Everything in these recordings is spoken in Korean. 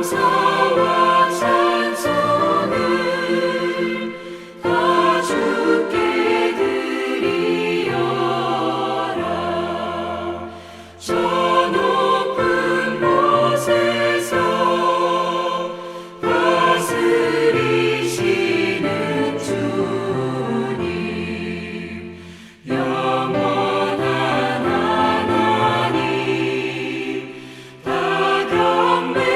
감사와 찬송을 다 주께 드리어라. 저 높은 곳에서 다스리시는 주님, 영원한 하나님, 다 경배하여라.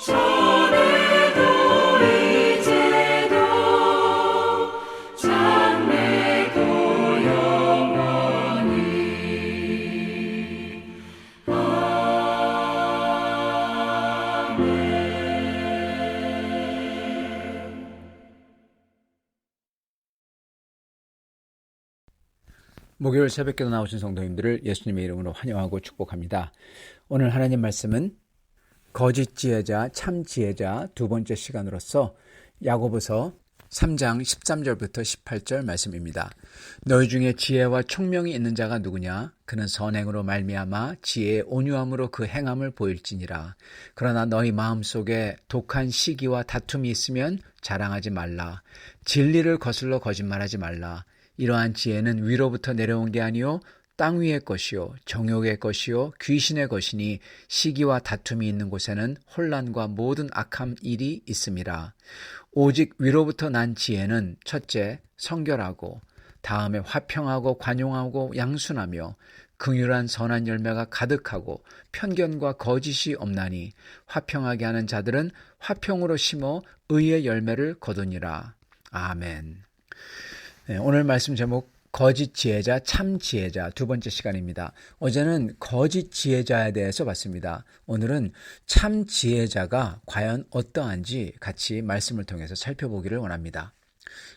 전에도 이제도 장래도 영원히. 목요일 새벽기도 나오신 성도님들을 예수님의 이름으로 환영하고 축복합니다. 오늘 하나님 말씀은 거짓 지혜자, 참 지혜자 두 번째 시간으로서 야고보서 3장 13절부터 18절 말씀입니다. 너희 중에 지혜와 총명이 있는 자가 누구냐? 그는 선행으로 말미암아 지혜의 온유함으로 그 행함을 보일지니라. 그러나 너희 마음속에 독한 시기와 다툼이 있으면 자랑하지 말라. 진리를 거슬러 거짓말하지 말라. 이러한 지혜는 위로부터 내려온 게 아니요 땅 위의 것이요 정욕의 것이요 귀신의 것이니 시기와 다툼이 있는 곳에는 혼란과 모든 악한 일이 있음이라. 오직 위로부터 난 지혜는 첫째 성결하고 다음에 화평하고 관용하고 양순하며 긍휼한 선한 열매가 가득하고 편견과 거짓이 없나니 화평하게 하는 자들은 화평으로 심어 의의 열매를 거두니라. 아멘. 네, 오늘 말씀 제목 거짓 지혜자, 참 지혜자 두 번째 시간입니다. 어제는 거짓 지혜자에 대해서 봤습니다. 오늘은 참 지혜자가 과연 어떠한지 같이 말씀을 통해서 살펴보기를 원합니다.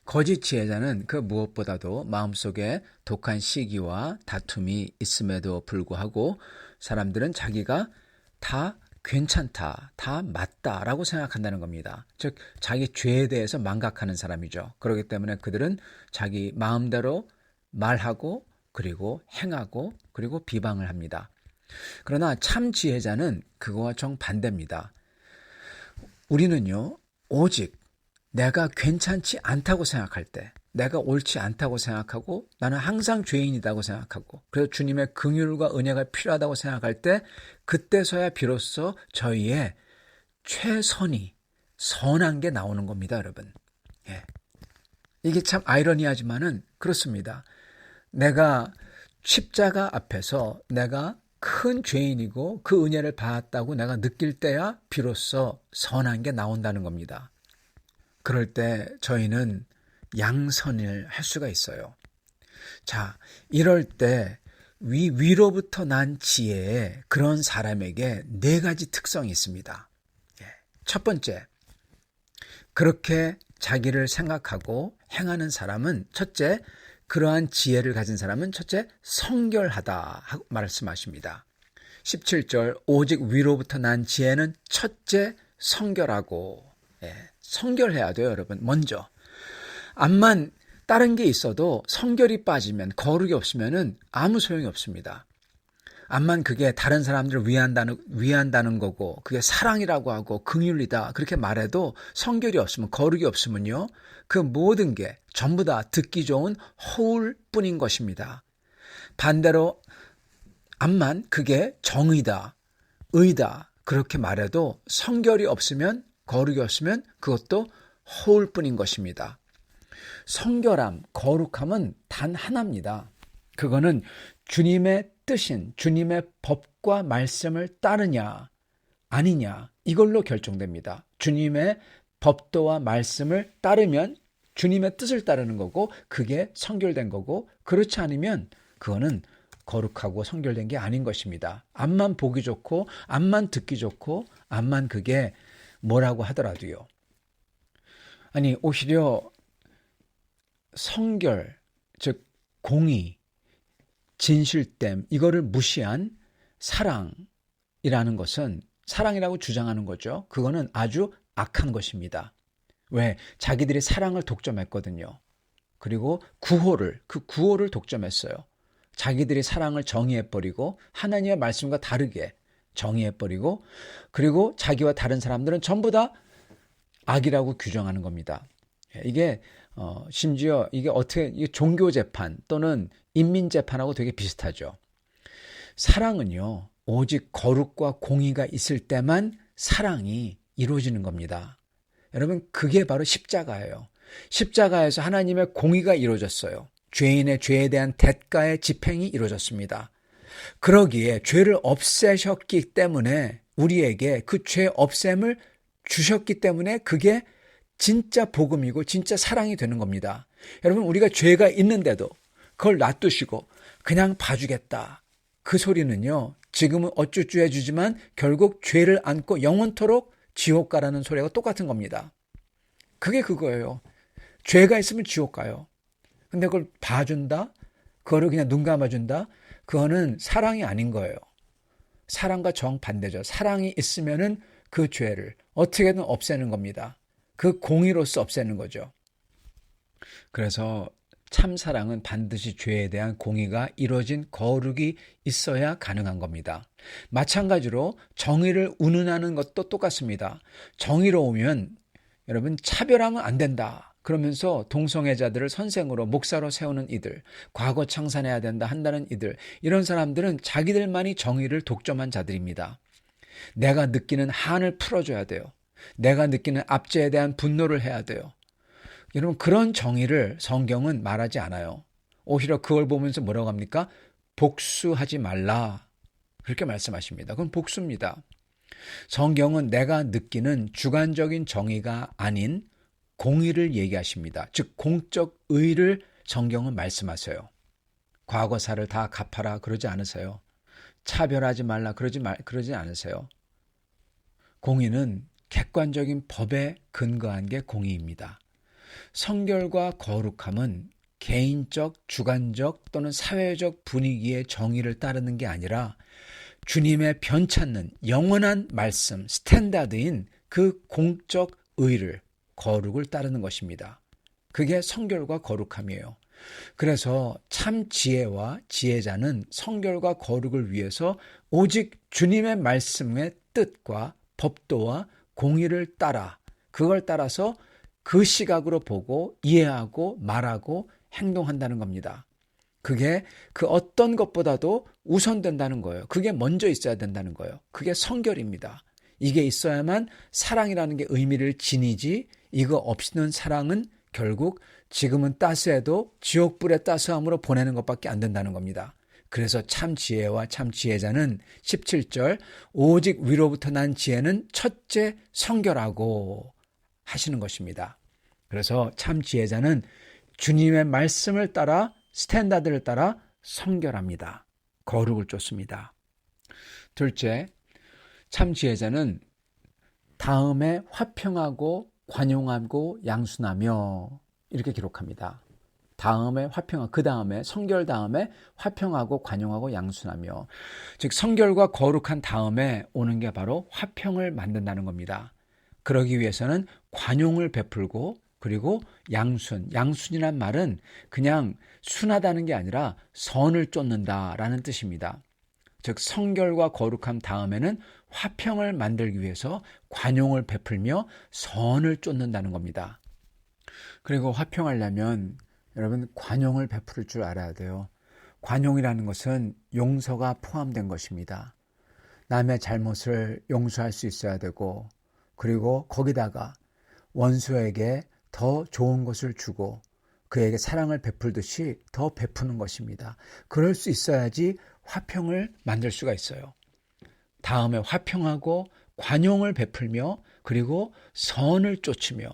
거짓 지혜자는 그 무엇보다도 마음속에 독한 시기와 다툼이 있음에도 불구하고 사람들은 자기가 다 괜찮다, 다 맞다라고 생각한다는 겁니다. 즉 자기 죄에 대해서 망각하는 사람이죠. 그렇기 때문에 그들은 자기 마음대로 말하고 그리고 행하고 그리고 비방을 합니다. 그러나 참 지혜자는 그거와 정반대입니다. 우리는요, 오직 내가 괜찮지 않다고 생각할 때, 내가 옳지 않다고 생각하고 나는 항상 죄인이라고 생각하고 그래서 주님의 긍휼과 은혜가 필요하다고 생각할 때 그때서야 비로소 저희의 최선이 선한 게 나오는 겁니다, 여러분. 예. 이게 참 아이러니하지만은 그렇습니다. 내가 십자가 앞에서 내가 큰 죄인이고 그 은혜를 받았다고 내가 느낄 때야 비로소 선한 게 나온다는 겁니다. 그럴 때 저희는 양선을 할 수가 있어요. 자, 이럴 때 위로부터 난 지혜에 그런 사람에게 네 가지 특성이 있습니다. 첫 번째, 그렇게 자기를 생각하고 행하는 사람은 첫째, 그러한 지혜를 가진 사람은 첫째, 성결하다 하고 말씀하십니다. 17절, 오직 위로부터 난 지혜는 첫째, 성결하고. 성결해야 돼요, 여러분. 먼저. 암만 다른 게 있어도 성결이 빠지면, 거룩이 없으면 아무 소용이 없습니다. 암만 그게 다른 사람들을 위한다는 거고 그게 사랑이라고 하고 긍휼이다 그렇게 말해도 성결이 없으면, 거룩이 없으면요, 그 모든 게 전부 다 듣기 좋은 허울뿐인 것입니다. 반대로 암만 그게 정의다, 의다 그렇게 말해도 성결이 없으면, 거룩이 없으면 그것도 허울뿐인 것입니다. 성결함, 거룩함은 단 하나입니다. 그거는 주님의 뜻인 주님의 법과 말씀을 따르냐 아니냐 이걸로 결정됩니다. 주님의 법도와 말씀을 따르면 주님의 뜻을 따르는 거고 그게 성결된 거고, 그렇지 않으면 그거는 거룩하고 성결된 게 아닌 것입니다. 앞만 보기 좋고 앞만 듣기 좋고 앞만 그게 뭐라고 하더라도요. 아니 오히려 성결, 즉 공의, 진실됨 이거를 무시한 사랑이라는 것은, 사랑이라고 주장하는 거죠. 그거는 아주 악한 것입니다. 왜? 자기들이 사랑을 독점했거든요. 그리고 그 구호를 독점했어요. 자기들이 사랑을 정의해버리고 하나님의 말씀과 다르게 정의해버리고 그리고 자기와 다른 사람들은 전부 다 악이라고 규정하는 겁니다. 이게 심지어 이게 이게 종교 재판 또는 인민 재판하고 되게 비슷하죠. 사랑은요, 오직 거룩과 공의가 있을 때만 사랑이 이루어지는 겁니다. 여러분, 그게 바로 십자가예요. 십자가에서 하나님의 공의가 이루어졌어요. 죄인의 죄에 대한 대가의 집행이 이루어졌습니다. 그러기에 죄를 없애셨기 때문에 우리에게 그 죄 없앰을 주셨기 때문에 그게 진짜 복음이고 진짜 사랑이 되는 겁니다. 여러분, 우리가 죄가 있는데도 그걸 놔두시고 그냥 봐주겠다. 그 소리는요, 지금은 어쭈쭈 해주지만 결국 죄를 안고 영원토록 지옥 가라는 소리가 똑같은 겁니다. 그게 그거예요. 죄가 있으면 지옥 가요. 근데 그걸 봐준다? 그거를 그냥 눈 감아준다? 그거는 사랑이 아닌 거예요. 사랑과 정반대죠. 사랑이 있으면은 그 죄를 어떻게든 없애는 겁니다. 그 공의로서 없애는 거죠. 그래서 참 사랑은 반드시 죄에 대한 공의가 이루어진 거룩이 있어야 가능한 겁니다. 마찬가지로 정의를 운운하는 것도 똑같습니다. 정의로우면 여러분 차별하면 안 된다. 그러면서 동성애자들을 선생으로 목사로 세우는 이들, 과거 청산해야 된다 한다는 이들, 이런 사람들은 자기들만이 정의를 독점한 자들입니다. 내가 느끼는 한을 풀어줘야 돼요. 내가 느끼는 압제에 대한 분노를 해야 돼요. 여러분, 그런 정의를 성경은 말하지 않아요. 오히려 그걸 보면서 뭐라고 합니까? 복수하지 말라. 그렇게 말씀하십니다. 그건 복수입니다. 성경은 내가 느끼는 주관적인 정의가 아닌 공의를 얘기하십니다. 즉 공적 의를 성경은 말씀하세요. 과거사를 다 갚아라 그러지 않으세요. 차별하지 말라 그러지 않으세요. 공의는 객관적인 법에 근거한 게 공의입니다. 성결과 거룩함은 개인적, 주관적 또는 사회적 분위기의 정의를 따르는 게 아니라 주님의 변찮는 영원한 말씀, 스탠다드인 그 공적 의를, 거룩을 따르는 것입니다. 그게 성결과 거룩함이에요. 그래서 참 지혜와 지혜자는 성결과 거룩을 위해서 오직 주님의 말씀의 뜻과 법도와 공의를 따라 그걸 따라서 그 시각으로 보고 이해하고 말하고 행동한다는 겁니다. 그게 그 어떤 것보다도 우선된다는 거예요. 그게 먼저 있어야 된다는 거예요. 그게 성결입니다. 이게 있어야만 사랑이라는 게 의미를 지니지 이거 없이는 사랑은 결국 지금은 따스해도 지옥불의 따스함으로 보내는 것밖에 안 된다는 겁니다. 그래서 참 지혜와 참 지혜자는 17절 오직 위로부터 난 지혜는 첫째 성결하고 하시는 것입니다. 그래서 참 지혜자는 주님의 말씀을 따라 스탠다드를 따라 성결합니다. 거룩을 쫓습니다. 둘째, 참 지혜자는 다음에 화평하고 관용하고 양순하며 이렇게 기록합니다. 그 다음에 성결 다음에 화평하고 관용하고 양순하며, 즉 성결과 거룩한 다음에 오는 게 바로 화평을 만든다는 겁니다. 그러기 위해서는 관용을 베풀고 그리고 양순이란 말은 그냥 순하다는 게 아니라 선을 쫓는다라는 뜻입니다. 즉 성결과 거룩함 다음에는 화평을 만들기 위해서 관용을 베풀며 선을 쫓는다는 겁니다. 그리고 화평하려면 여러분 관용을 베풀 줄 알아야 돼요. 관용이라는 것은 용서가 포함된 것입니다. 남의 잘못을 용서할 수 있어야 되고 그리고 거기다가 원수에게 더 좋은 것을 주고 그에게 사랑을 베풀듯이 더 베푸는 것입니다. 그럴 수 있어야지 화평을 만들 수가 있어요. 다음에 화평하고 관용을 베풀며 그리고 선을 쫓으며,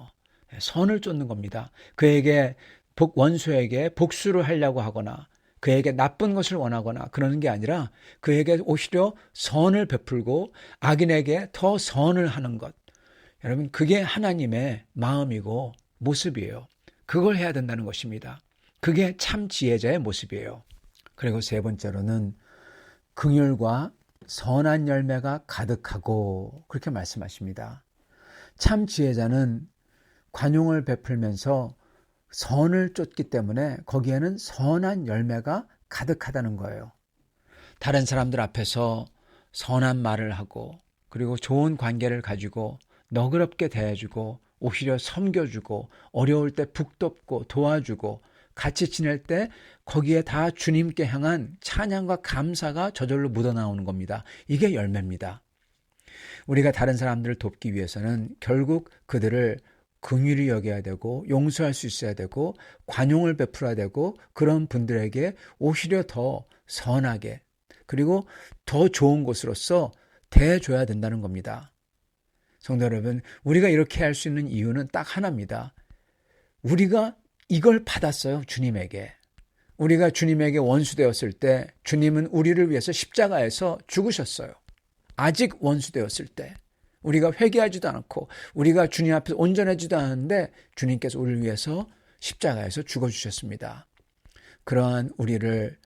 선을 쫓는 겁니다. 그에게 원수에게 복수를 하려고 하거나 그에게 나쁜 것을 원하거나 그러는 게 아니라 그에게 오히려 선을 베풀고 악인에게 더 선을 하는 것. 여러분, 그게 하나님의 마음이고 모습이에요. 그걸 해야 된다는 것입니다. 그게 참 지혜자의 모습이에요. 그리고 세 번째로는 긍휼과 선한 열매가 가득하고 그렇게 말씀하십니다. 참 지혜자는 관용을 베풀면서 선을 쫓기 때문에 거기에는 선한 열매가 가득하다는 거예요. 다른 사람들 앞에서 선한 말을 하고 그리고 좋은 관계를 가지고 너그럽게 대해주고 오히려 섬겨주고 어려울 때 북돋고 도와주고 같이 지낼 때 거기에 다 주님께 향한 찬양과 감사가 저절로 묻어나오는 겁니다. 이게 열매입니다. 우리가 다른 사람들을 돕기 위해서는 결국 그들을 긍휼히 여겨야 되고 용서할 수 있어야 되고 관용을 베풀어야 되고 그런 분들에게 오히려 더 선하게 그리고 더 좋은 곳으로서 대해줘야 된다는 겁니다. 성도 여러분, 우리가 이렇게 할 수 있는 이유는 딱 하나입니다. 우리가 이걸 받았어요. 주님에게. 우리가 주님에게 원수되었을 때 주님은 우리를 위해서 십자가에서 죽으셨어요. 아직 원수되었을 때 우리가 회개하지도 않고 우리가 주님 앞에서 온전하지도 않은데 주님께서 우리를 위해서 십자가에서 죽어주셨습니다. 그러한 우리를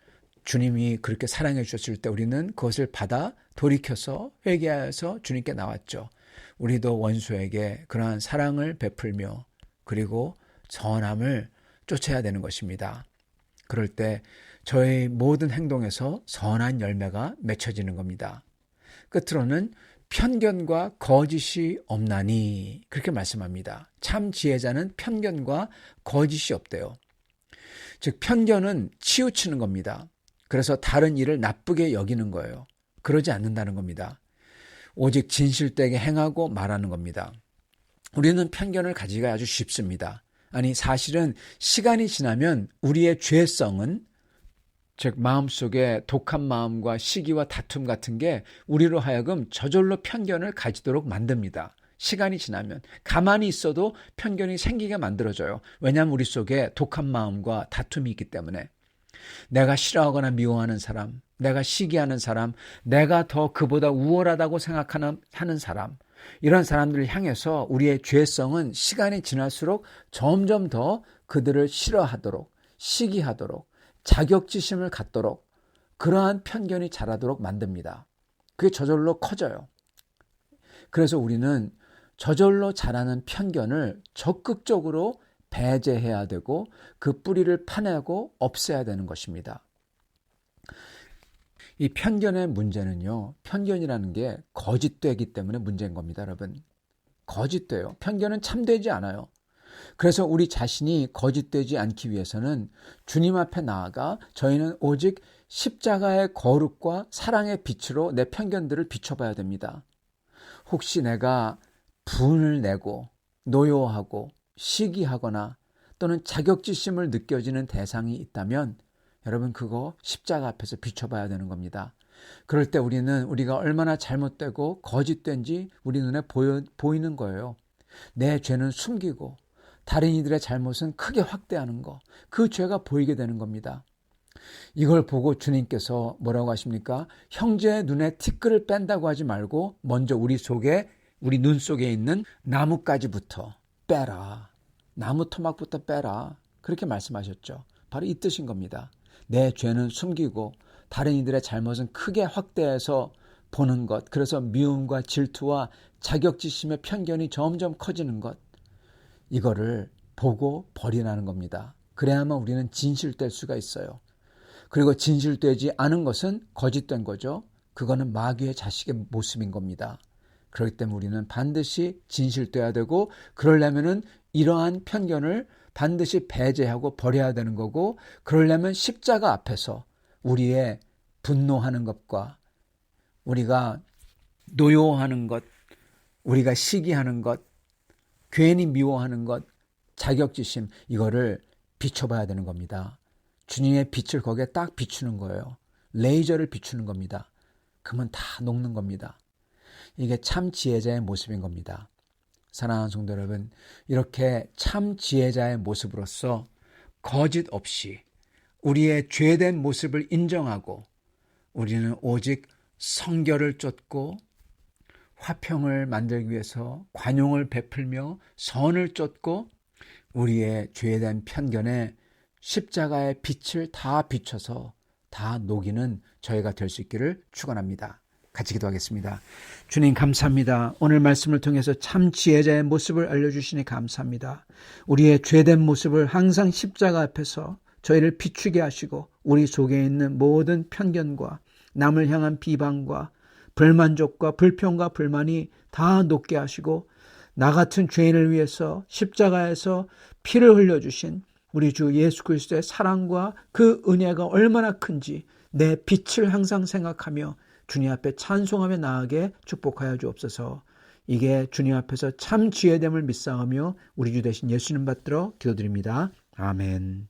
주님이 그렇게 사랑해 주셨을 때 우리는 그것을 받아 돌이켜서 회개하여서 주님께 나왔죠. 우리도 원수에게 그러한 사랑을 베풀며 그리고 선함을 쫓아야 되는 것입니다. 그럴 때 저의 모든 행동에서 선한 열매가 맺혀지는 겁니다. 끝으로는 편견과 거짓이 없나니 그렇게 말씀합니다. 참 지혜자는 편견과 거짓이 없대요. 즉 편견은 치우치는 겁니다. 그래서 다른 일을 나쁘게 여기는 거예요. 그러지 않는다는 겁니다. 오직 진실되게 행하고 말하는 겁니다. 우리는 편견을 가지기가 아주 쉽습니다. 아니 사실은 시간이 지나면 우리의 죄성은 즉 마음속에 독한 마음과 시기와 다툼 같은 게 우리로 하여금 저절로 편견을 가지도록 만듭니다. 시간이 지나면 가만히 있어도 편견이 생기게 만들어져요. 왜냐하면 우리 속에 독한 마음과 다툼이 있기 때문에 내가 싫어하거나 미워하는 사람, 내가 시기하는 사람, 내가 더 그보다 우월하다고 생각하는 사람 이런 사람들을 향해서 우리의 죄성은 시간이 지날수록 점점 더 그들을 싫어하도록 시기하도록 자격지심을 갖도록 그러한 편견이 자라도록 만듭니다. 그게 저절로 커져요. 그래서 우리는 저절로 자라는 편견을 적극적으로 배제해야 되고 그 뿌리를 파내고 없애야 되는 것입니다. 이 편견의 문제는요. 편견이라는 게 거짓되기 때문에 문제인 겁니다. 여러분. 거짓돼요. 편견은 참되지 않아요. 그래서 우리 자신이 거짓되지 않기 위해서는 주님 앞에 나아가 저희는 오직 십자가의 거룩과 사랑의 빛으로 내 편견들을 비춰봐야 됩니다. 혹시 내가 분을 내고 노여워하고 시기하거나 또는 자격지심을 느껴지는 대상이 있다면 여러분 그거 십자가 앞에서 비춰봐야 되는 겁니다. 그럴 때 우리가 얼마나 잘못되고 거짓된지 우리 눈에 보이는 거예요. 내 죄는 숨기고 다른 이들의 잘못은 크게 확대하는 거. 그 죄가 보이게 되는 겁니다. 이걸 보고 주님께서 뭐라고 하십니까? 형제의 눈에 티끌을 뺀다고 하지 말고 먼저 우리 눈 속에 있는 나뭇가지부터 빼라. 나무 토막부터 빼라. 그렇게 말씀하셨죠. 바로 이 뜻인 겁니다. 내 죄는 숨기고 다른 이들의 잘못은 크게 확대해서 보는 것. 그래서 미움과 질투와 자격지심의 편견이 점점 커지는 것. 이거를 보고 버리라는 겁니다. 그래야만 우리는 진실될 수가 있어요. 그리고 진실되지 않은 것은 거짓된 거죠. 그거는 마귀의 자식의 모습인 겁니다. 그렇기 때문에 우리는 반드시 진실돼야 되고 그러려면은 이러한 편견을 반드시 배제하고 버려야 되는 거고 그러려면 십자가 앞에서 우리의 분노하는 것과 우리가 노여워하는 것, 우리가 시기하는 것, 괜히 미워하는 것, 자격지심 이거를 비춰봐야 되는 겁니다. 주님의 빛을 거기에 딱 비추는 거예요. 레이저를 비추는 겁니다. 그러면 다 녹는 겁니다. 이게 참 지혜자의 모습인 겁니다. 사랑하는 성도 여러분, 이렇게 참 지혜자의 모습으로서 거짓 없이 우리의 죄된 모습을 인정하고 우리는 오직 성결을 쫓고 화평을 만들기 위해서 관용을 베풀며 선을 쫓고 우리의 죄된 편견에 십자가의 빛을 다 비춰서 다 녹이는 저희가 될 수 있기를 축원합니다. 같이 기도하겠습니다. 주님 감사합니다. 오늘 말씀을 통해서 참 지혜자의 모습을 알려주시니 감사합니다. 우리의 죄된 모습을 항상 십자가 앞에서 저희를 비추게 하시고 우리 속에 있는 모든 편견과 남을 향한 비방과 불만족과 불평과 불만이 다 녹게 하시고 나 같은 죄인을 위해서 십자가에서 피를 흘려주신 우리 주 예수 그리스도의 사랑과 그 은혜가 얼마나 큰지 내 빛을 항상 생각하며 주님 앞에 찬송하며 나아가게 축복하여 주옵소서. 이게 주님 앞에서 참 지혜됨을 믿사오며 우리 주 되신 예수님 받들어 기도드립니다. 아멘.